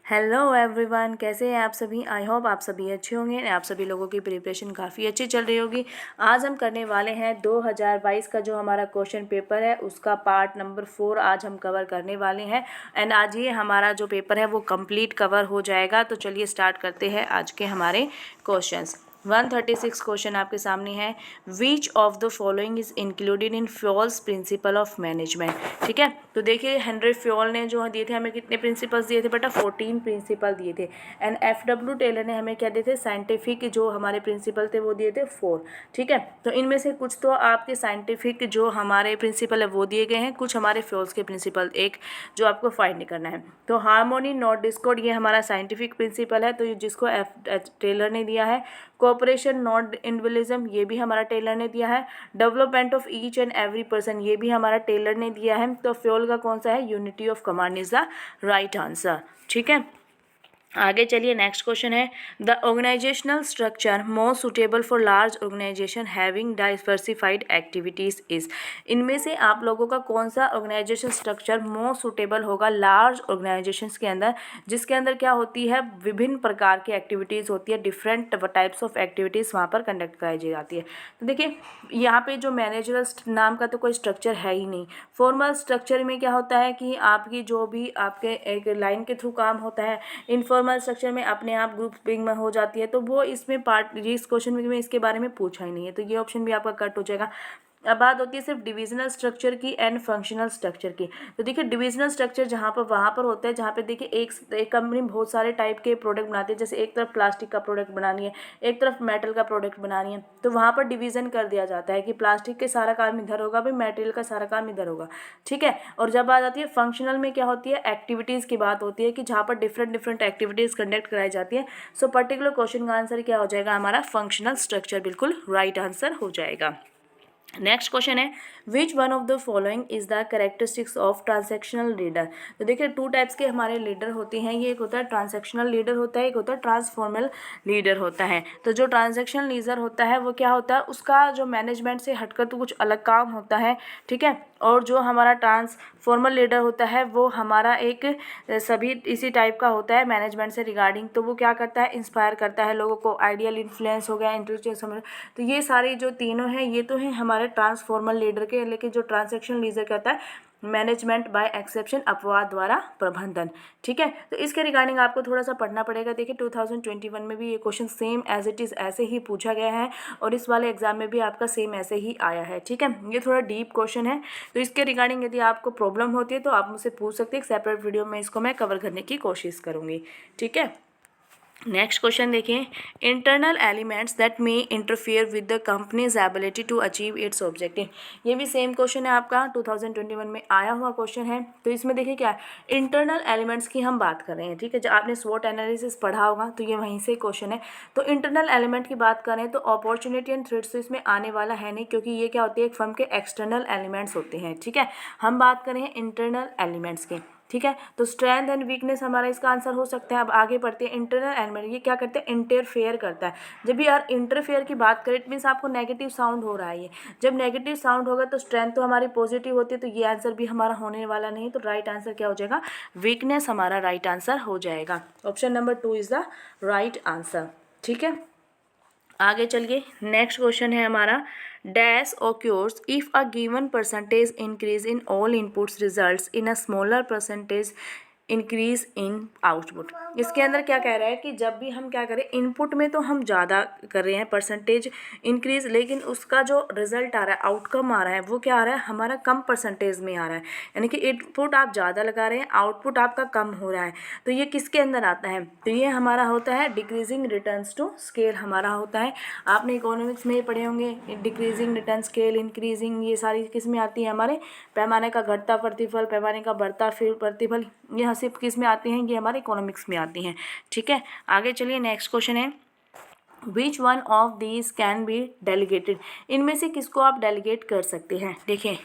Hello everyone, कैसे हैं आप सभी। आई होप आप सभी अच्छे होंगे। आप सभी लोगों की प्रिपरेशन काफ़ी अच्छी चल रही होगी। आज हम करने वाले हैं 2022 का जो हमारा क्वेश्चन पेपर है उसका पार्ट नंबर 4 आज हम कवर करने वाले हैं। एंड आज ये हमारा जो पेपर है वो कंप्लीट कवर हो जाएगा। तो चलिए स्टार्ट करते हैं आज के हमारे क्वेश्चंस। 136 क्वेश्चन आपके सामने है। Which of the following is included in Fayol's principle of management. ठीक है, तो देखिए हेनरी फ्योल ने जो दिए थे हमें कितने प्रिंसिपल्स दिए थे बेटा, 14 प्रिंसिपल दिए थे। एंड FW टेलर ने हमें क्या दिए थे, साइंटिफिक जो हमारे प्रिंसिपल थे वो दिए थे 4। ठीक है, तो इनमें से कुछ तो आपके साइंटिफिक जो हमारे प्रिंसिपल है वो दिए गए हैं, कुछ हमारे फ्योल्स के प्रिंसिपल एक जो आपको फाइंड करना है। तो हार्मोनी नॉट डिस्कॉर्ड ये हमारा साइंटिफिक प्रिंसिपल है, तो ये जिसको टेलर ने दिया है। कोऑपरेशन नॉट इंडिविजुअलिज्म ये भी हमारा टेलर ने दिया है। Development of each and every person ये भी हमारा टेलर ने दिया है। तो फ्योल का कौन सा है, unity of command is the right answer. ठीक है, आगे चलिए नेक्स्ट क्वेश्चन है। The organisational structure most suitable for large organisation having diversified activities is. इनमें से आप लोगों का कौन सा ऑर्गेनाइजेशन स्ट्रक्चर मोस्ट सुटेबल होगा लार्ज ऑर्गेनाइजेशंस के अंदर, जिसके अंदर क्या होती है, विभिन्न प्रकार की एक्टिविटीज़ होती है, डिफरेंट टाइप्स ऑफ एक्टिविटीज़ वहाँ पर कंडक्ट कराई जाती है। तो देखिए यहाँ पे जो मैनेजरल नाम का तो कोई स्ट्रक्चर है ही नहीं। फॉर्मल स्ट्रक्चर में क्या होता है कि आपकी जो भी आपके एक लाइन के थ्रू काम होता है, इनफॉर्मल स्ट्रक्चर में अपने आप ग्रुपिंग में हो जाती है। तो वो इसमें पार्ट इस क्वेश्चन में इसके बारे में पूछा ही नहीं है, तो ये ऑप्शन भी आपका कट हो जाएगा। अब बात होती है सिर्फ डिविजनल स्ट्रक्चर की एंड फंक्शनल स्ट्रक्चर की। तो देखिए डिविजनल स्ट्रक्चर जहाँ पर वहाँ पर होता है जहाँ पे देखिए एक कंपनी बहुत सारे टाइप के प्रोडक्ट बनाती है। जैसे एक तरफ प्लास्टिक का प्रोडक्ट बनानी है, एक तरफ मेटल का प्रोडक्ट बनानी है, तो वहाँ पर डिवीजन कर दिया जाता है कि प्लास्टिक के सारा काम इधर होगा, भाई मेटेरियल का सारा काम इधर होगा। ठीक है, और जब बात आती है फंक्शनल में क्या होती है, एक्टिविटीज़ की बात होती है कि जहाँ पर डिफरेंट एक्टिविटीज़ कंडक्ट कराई जाती है। सो पर्टिकुलर क्वेश्चन का आंसर क्या हो जाएगा, हमारा फंक्शनल स्ट्रक्चर बिल्कुल राइट आंसर हो जाएगा। नेक्स्ट क्वेश्चन है, which one of the following is the characteristics of transactional leader. तो देखिए टू टाइप्स के हमारे लीडर होते हैं, ये एक होता है ट्रांसैक्शनल लीडर होता है, एक होता है ट्रांसफॉर्मल लीडर होता है। तो जो ट्रांसैक्शनल लीडर होता है वो क्या होता है, उसका जो मैनेजमेंट से हटकर तो कुछ अलग काम होता है। ठीक है, और जो हमारा ट्रांसफॉर्मल लीडर होता है वो हमारा एक सभी इसी टाइप का होता है मैनेजमेंट से रिगार्डिंग। तो वो क्या करता है, इंस्पायर करता है लोगों को, आइडियल इन्फ्लुएंस हो गया, इंटेलिजेंस। तो ये सारी जो तीनों हैं ये तो हैं हमारे ट्रांसफॉर्मल लीडर के। लेकिन जो ट्रांसैक्शनल लीडर कहता है मैनेजमेंट बाय एक्सेप्शन, अपवाद द्वारा प्रबंधन। ठीक है, तो इसके रिगार्डिंग आपको थोड़ा सा पढ़ना पड़ेगा। देखिए 2021 में भी ये question same as it is ऐसे ही पूछा गया है और इस वाले एग्जाम में भी आपका सेम ऐसे ही आया है। ठीक है, ये थोड़ा डीप क्वेश्चन है, तो इसके रिगार्डिंग यदि आपको प्रॉब्लम होती है तो आप मुझसे पूछ सकते हैं। एक सेपरेट वीडियो में इसको मैं कवर करने की कोशिश करूँगी। ठीक है, नेक्स्ट क्वेश्चन देखें। Internal elements that may interfere with the company's ability to achieve its objective. ये भी सेम क्वेश्चन है आपका, 2021 में आया हुआ क्वेश्चन है। तो इसमें देखिए क्या है, इंटरनल एलिमेंट्स की हम बात कर रहे हैं। ठीक है, जब आपने स्वॉट एनालिसिस पढ़ा होगा तो ये वहीं से क्वेश्चन है। तो इंटरनल एलिमेंट की बात करें तो अपॉर्चुनिटी एंड थ्रेट्स तो इसमें आने वाला है नहीं, क्योंकि ये क्या होती है, एक फर्म के एक्सटर्नल एलिमेंट्स होते हैं। ठीक है, हम बात करें इंटरनल एलिमेंट्स की। ठीक है, तो स्ट्रेंथ एंड वीकनेस हमारा इसका आंसर हो सकता है। अब आगे बढ़ते हैं। इंटरनल एलिमेंट ये क्या करते हैं, इंटरफेयर करता है। जब भी यार इंटरफेयर की बात करें इट मीन्स आपको नेगेटिव साउंड हो रहा है। ये जब नेगेटिव साउंड होगा तो स्ट्रेंथ तो हमारी पॉजिटिव होती है, तो ये आंसर भी हमारा होने वाला नहीं। तो राइट आंसर क्या हो जाएगा, वीकनेस हमारा राइट आंसर हो जाएगा। Option number 2 is the right answer. ठीक है, आगे चलिए। नेक्स्ट क्वेश्चन है हमारा, dash occurs if a given percentage increase in all inputs results in a smaller percentage increase in output. इसके अंदर क्या कह रहा है कि जब भी हम क्या करें, इनपुट में तो हम ज़्यादा कर रहे हैं परसेंटेज इंक्रीज, लेकिन उसका जो रिजल्ट आ रहा है, आउटकम आ रहा है, वो क्या आ रहा है, हमारा कम परसेंटेज में आ रहा है। यानी कि इनपुट आप ज़्यादा लगा रहे हैं, आउटपुट आपका कम हो रहा है। तो ये किसके अंदर आता है, तो ये हमारा होता है डिक्रीजिंग रिटर्न्स टू स्केल हमारा होता है। आपने इकोनॉमिक्स में पढ़े होंगे डिक्रीजिंग रिटर्न स्केल, इंक्रीजिंग, ये सारी किस में आती है, हमारे पैमाने का घटता प्रतिफल, पैमाने का बढ़ता फिर प्रतिफल, ये सिर्फ किस में आती हैं, ये हमारे इकोनॉमिक्स में आती हैं। ठीक है, आगे चलिए। नेक्स्ट क्वेश्चन है, which one of these can be delegated. इनमें से किसको आप डेलीगेट कर सकते हैं। देखिए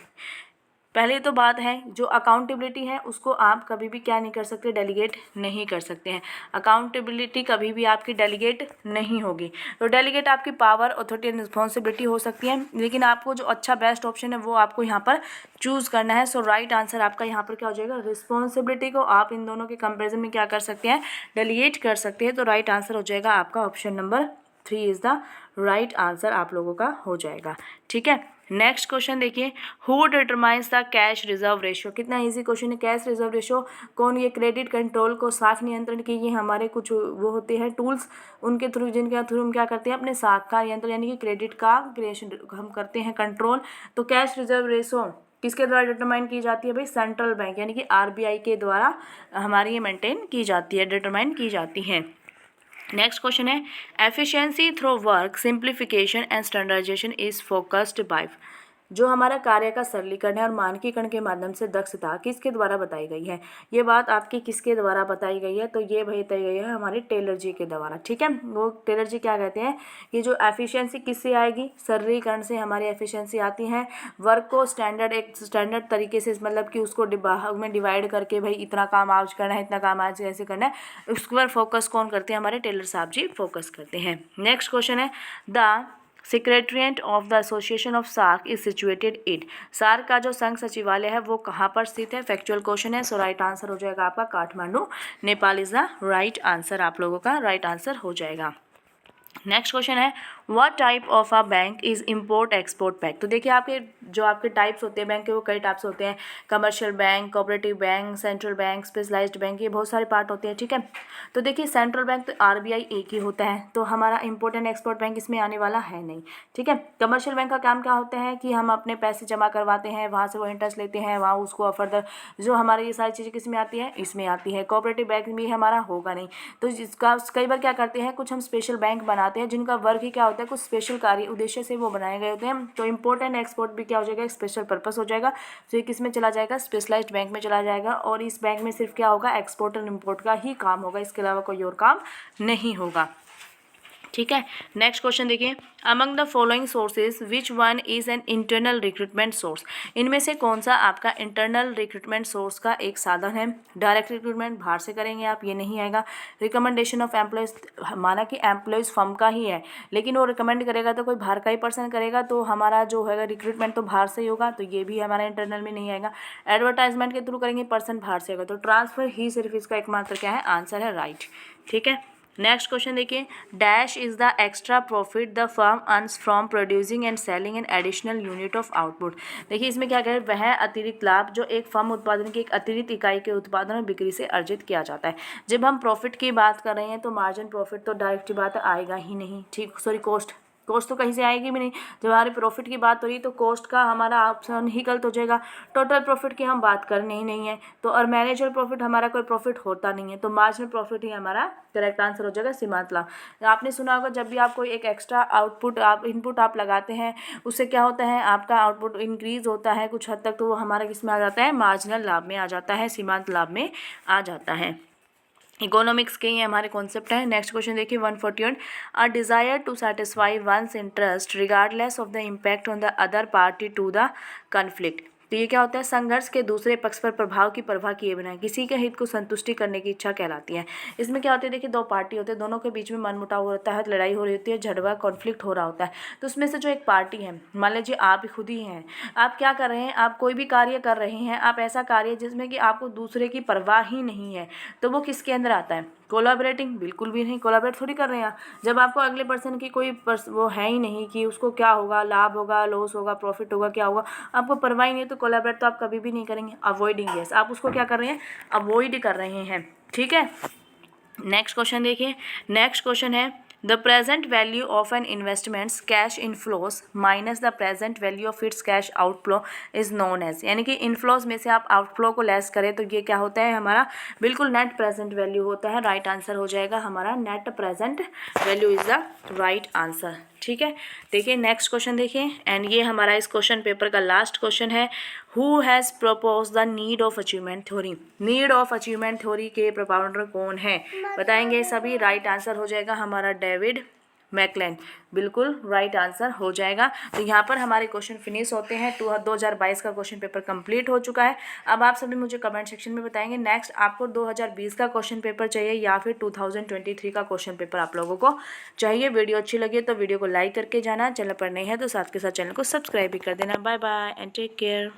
पहले तो बात है जो अकाउंटेबिलिटी है उसको आप कभी भी क्या नहीं कर सकते, डेलीगेट नहीं कर सकते हैं। अकाउंटेबिलिटी कभी भी आपकी डेलीगेट नहीं होगी। तो डेलीगेट आपकी पावर, अथॉरिटी एंड रिस्पॉन्सिबिलिटी हो सकती है, लेकिन आपको जो अच्छा बेस्ट ऑप्शन है वो आपको यहाँ पर चूज़ करना है। सो राइट आंसर आपका यहाँ पर क्या हो जाएगा, रिस्पॉन्सिबिलिटी को आप इन दोनों के कंपेरिजन में क्या कर सकते हैं, डेलीगेट कर सकते हैं। तो राइट आंसर हो जाएगा आपका option number 3 is the right answer आप लोगों का हो जाएगा। ठीक है, नेक्स्ट क्वेश्चन देखिए, who determines the cash reserve ratio. कितना इजी क्वेश्चन है। कैश रिजर्व रेशियो कौन, ये क्रेडिट कंट्रोल को साख नियंत्रण की ये हमारे कुछ वो होते हैं टूल्स, उनके थ्रू, जिनके थ्रू हम क्या करते हैं, अपने साख का नियंत्रण यानी कि क्रेडिट का क्रिएशन हम करते हैं कंट्रोल। तो कैश रिजर्व रेशियो किसके द्वारा डिटरमाइन की जाती है भाई, सेंट्रल बैंक यानी कि आरबीआई के द्वारा हमारी ये मेंटेन की जाती है, डिटरमाइन की जाती है। नेक्स्ट क्वेश्चन है, efficiency through work simplification and standardisation is focused by. जो हमारा कार्य का सरलीकरण है और मानकीकरण के माध्यम से दक्षता किसके द्वारा बताई गई है। ये बात आपकी किसके द्वारा बताई गई है, तो ये भाई बताई गई है हमारे टेलर जी के द्वारा। ठीक है, वो टेलर जी क्या कहते हैं कि जो एफिशिएंसी किससे आएगी, सरलीकरण से हमारी एफिशिएंसी आती है। वर्क को एक स्टैंडर्ड तरीके से, मतलब कि उसको भाग में डिवाइड करके भाई इतना काम आज करना है, इतना काम आज ऐसे करना है, उसके पर फोकस कौन करते हैं, हमारे टेलर साहब जी फोकस करते हैं। नेक्स्ट क्वेश्चन है, the secretariat of the association of SAARC is situated in. SAARC का जो संघ सचिवालय है वो कहाँ पर स्थित है, फैक्चुअल क्वेश्चन है। सो राइट आंसर हो जाएगा आपका Kathmandu, Nepal is the right answer, आप लोगों का राइट आंसर हो जाएगा। नेक्स्ट क्वेश्चन है, what type of a bank is import export bank. तो देखिए आपके जो आपके टाइप्स होते हैं बैंक के, वो कई टाइप्स होते हैं, commercial bank, cooperative bank, central bank, specialised bank, ये बहुत सारे पार्ट होते हैं। ठीक है, तो देखिए सेंट्रल बैंक तो आरबीआई एक ही होता है, तो हमारा इम्पोर्ट एंड एक्सपोर्ट बैंक इसमें आने वाला है नहीं। ठीक है, कमर्शियल बैंक का काम क्या होता है कि हम अपने पैसे जमा करवाते हैं, वहाँ से वो इंटरेस्ट लेते हैं, वहाँ उसको फर्दर जो हमारी ये सारी चीज़ें किस में आती है, इसमें आती है। कोऑपरेटिव बैंक भी हमारा होगा नहीं, तो इसका कई बार क्या करते हैं, कुछ हम स्पेशल बैंक बनाते हैं जिनका वर्क ही क्या होता है, कुछ स्पेशल कार्य उद्देश्य से वो बनाए गए होते हैं। तो इम्पोर्ट एंड एक्सपोर्ट भी क्या हो जाएगा, स्पेशल पर्पस हो जाएगा। तो ये किस में चला जाएगा, स्पेशलाइज्ड बैंक में चला जाएगा, और इस बैंक में सिर्फ क्या होगा, एक्सपोर्ट और इम्पोर्ट का ही काम होगा, इसके अलावा कोई और काम नहीं होगा। ठीक है, नेक्स्ट क्वेश्चन देखिए, among the following sources which one is an internal recruitment source. इनमें से कौन सा आपका इंटरनल रिक्रूटमेंट सोर्स का एक साधन है। डायरेक्ट रिक्रूटमेंट बाहर से करेंगे आप, ये नहीं आएगा। रिकमेंडेशन ऑफ एम्प्लॉयज़, माना कि एम्प्लॉयज़ फर्म का ही है, लेकिन वो रिकमेंड करेगा तो कोई बाहर का ही पर्सन करेगा, तो हमारा जो है रिक्रूटमेंट तो बाहर से ही होगा, तो ये भी हमारा इंटरनल में नहीं आएगा। एडवर्टाइजमेंट के थ्रू करेंगे, पर्सन बाहर से होगा, तो ट्रांसफर ही सिर्फ इसका एकमात्र क्या है, आंसर है राइट। ठीक है, नेक्स्ट क्वेश्चन देखिए, dash is the extra profit the firm earns from producing and selling an additional unit of output. देखिए इसमें क्या कह रहे हैं, वह अतिरिक्त लाभ जो एक फर्म उत्पादन की एक अतिरिक्त इकाई के उत्पादन और बिक्री से अर्जित किया जाता है। जब हम प्रॉफिट की बात कर रहे हैं तो मार्जिन प्रॉफिट तो डायरेक्ट बात आएगा ही नहीं। ठीक, सॉरी, कॉस्ट तो कहीं से आएगी भी नहीं। जब हमारे प्रॉफिट की बात हो रही है तो कॉस्ट का हमारा ऑप्शन ही गलत हो जाएगा। टोटल प्रॉफिट की हम बात करनी ही नहीं है, तो और मैनेजर प्रॉफिट हमारा कोई प्रॉफिट होता नहीं है, तो मार्जिनल प्रॉफिट ही हमारा करेक्ट आंसर हो जाएगा, सीमांत लाभ। आपने सुना होगा जब भी आप कोई एक एक्स्ट्रा आउटपुट इनपुट आप लगाते हैं, उससे क्या होता है, आपका आउटपुट इंक्रीज होता है कुछ हद तक, तो वो हमारा किस में आ जाता है, मार्जिनल लाभ में आ जाता है, सीमांत लाभ में आ जाता है। इकोनॉमिक्स के ये हमारे कॉन्सेप्ट है। नेक्स्ट क्वेश्चन देखिए 141, a desire to satisfy one's interest regardless of the impact on the other party to the conflict. तो ये क्या होता है, संघर्ष के दूसरे पक्ष पर प्रभाव की परवाह किए बिना किसी के हित को संतुष्टि करने की इच्छा कहलाती है। इसमें क्या होता है, देखिए दो पार्टी होते हैं, दोनों के बीच में मनमुटाव होता है, लड़ाई हो रही होती है, झगड़ा कॉन्फ्लिक्ट हो रहा होता है। तो उसमें से जो एक पार्टी है, मान लीजिए आप खुद ही हैं, आप क्या कर रहे हैं, आप कोई भी कार्य कर रहे हैं, आप ऐसा कार्य जिसमें कि आपको दूसरे की परवाह ही नहीं है, तो वो किसके अंदर आता है, कोलैबोरेटिंग। बिल्कुल भी नहीं, कोलैबोरेट थोड़ी कर रहे हैं। जब आपको अगले पर्सन की कोई वो है ही नहीं कि उसको क्या होगा, लाभ होगा, लॉस होगा, प्रॉफिट होगा, क्या होगा, आपको परवाह ही नहीं, तो कोलैबोरेट तो आप कभी भी नहीं करेंगे। अवॉइडिंग, यस, आप उसको क्या कर रहे हैं, अवॉइड कर रहे हैं। ठीक है, नेक्स्ट क्वेश्चन देखिए, नेक्स्ट क्वेश्चन है, the present value of an investments cash inflows minus the present value of its cash outflow is known as. यानी कि इनफ्लोज में से आप आउटफ्लो को लेस करें तो ये क्या होता है, हमारा बिल्कुल नेट प्रेजेंट वैल्यू होता है। राइट आंसर हो जाएगा हमारा net present value is the right answer. ठीक है, देखिए नेक्स्ट क्वेश्चन देखिए, एंड ये हमारा इस क्वेश्चन पेपर का लास्ट क्वेश्चन है, who has propose the need of achievement theory. Need of achievement theory के प्रपोजर कौन है, बताएंगे सभी। राइट आंसर हो जाएगा हमारा डेविड मैकलैंड, बिल्कुल राइट आंसर हो जाएगा। तो यहाँ पर हमारे क्वेश्चन फिनिश होते हैं। 2022 का क्वेश्चन पेपर कंप्लीट हो चुका है। अब आप सभी मुझे कमेंट सेक्शन में बताएंगे नेक्स्ट आपको 2020 का क्वेश्चन पेपर चाहिए या फिर 2023 का क्वेश्चन पेपर आप लोगों को चाहिए। वीडियो अच्छी लगी तो वीडियो को लाइक करके जाना, चैनल पर नए हैं तो साथ के साथ चैनल को सब्सक्राइब भी कर देना। Bye bye and take care.